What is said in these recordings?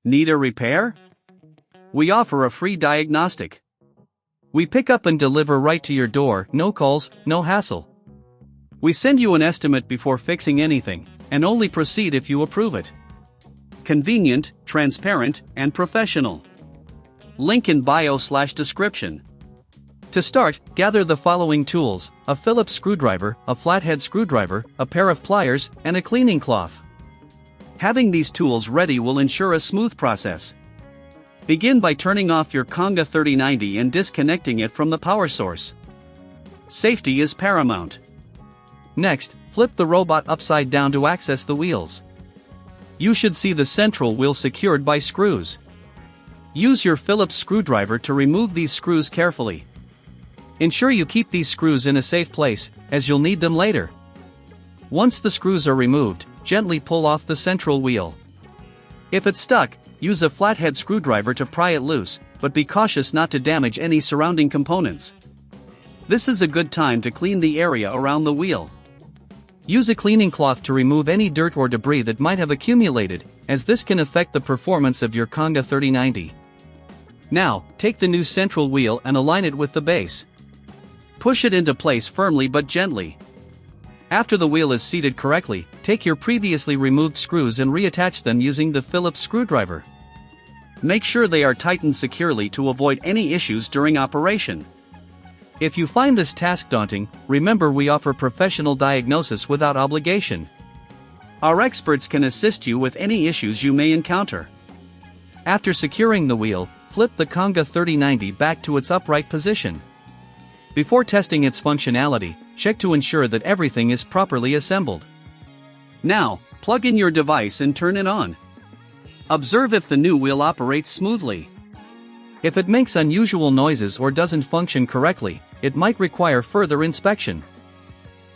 Need a repair? We offer a free diagnostic. We pick up and deliver right to your door, no calls, no hassle. We send you an estimate before fixing anything, and only proceed if you approve it. Convenient, transparent, and professional. Link in bio/description. To start, gather the following tools: a Phillips screwdriver, a flathead screwdriver, a pair of pliers, and a cleaning cloth. Having these tools ready will ensure a smooth process. Begin by turning off your Conga 3090 and disconnecting it from the power source. Safety is paramount. Next, flip the robot upside down to access the wheels. You should see the central wheel secured by screws. Use your Phillips screwdriver to remove these screws carefully. Ensure you keep these screws in a safe place, as you'll need them later. Once the screws are removed, gently pull off the central wheel. If it's stuck, use a flathead screwdriver to pry it loose, but be cautious not to damage any surrounding components. This is a good time to clean the area around the wheel. Use a cleaning cloth to remove any dirt or debris that might have accumulated, as this can affect the performance of your Conga 3090. Now, take the new central wheel and align it with the base. Push it into place firmly but gently. After the wheel is seated correctly, take your previously removed screws and reattach them using the Phillips screwdriver. Make sure they are tightened securely to avoid any issues during operation. If you find this task daunting, remember we offer professional diagnosis without obligation. Our experts can assist you with any issues you may encounter. After securing the wheel, flip the Conga 3090 back to its upright position. Before testing its functionality, check to ensure that everything is properly assembled. Now, plug in your device and turn it on. Observe if the new wheel operates smoothly. If it makes unusual noises or doesn't function correctly, it might require further inspection.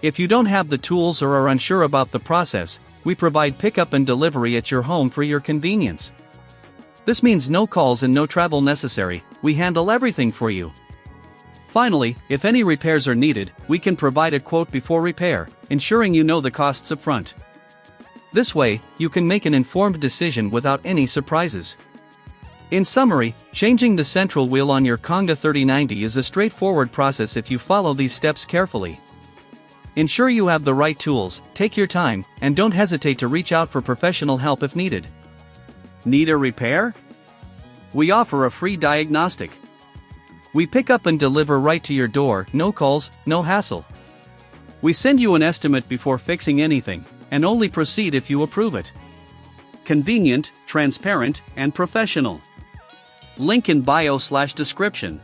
If you don't have the tools or are unsure about the process, we provide pickup and delivery at your home for your convenience. This means no calls and no travel necessary. We handle everything for you. Finally, if any repairs are needed, we can provide a quote before repair, ensuring you know the costs up front. This way, you can make an informed decision without any surprises. In summary, changing the central wheel on your Conga 3090 is a straightforward process if you follow these steps carefully. Ensure you have the right tools, take your time, and don't hesitate to reach out for professional help if needed. Need a repair? We offer a free diagnostic. We pick up and deliver right to your door, no calls, no hassle. We send you an estimate before fixing anything, and only proceed if you approve it. Convenient, transparent, and professional. Link in bio/description.